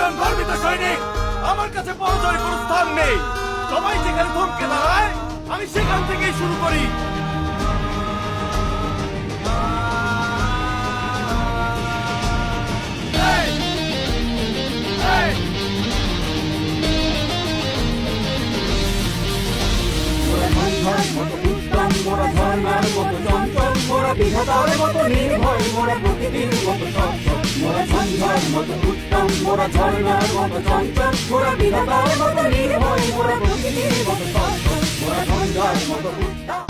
একজন গর্বিত সৈনিক। আমার কাছে পরাজয়ের কোনো স্থান নেই। সবাই যেখানে থমকে দাঁড়ায় আমি সেখান থেকেই শুরু করি। মোরা ঝর্ণার মতো চঞ্চল, মোরা বিধাতার মতো নির্ভয়, মোরা প্রকৃতির মতো সচ্ছল। মোরা সন্ধ্যার মতো উত্তম, মোরা ঝর্ণার মতো চঞ্চল, মোরা বিধাতার মতো নির্ভয়, মোরা প্রকৃতির মতো সচ্ছল। মোরা সন্ধ্যার মতো উত্তম।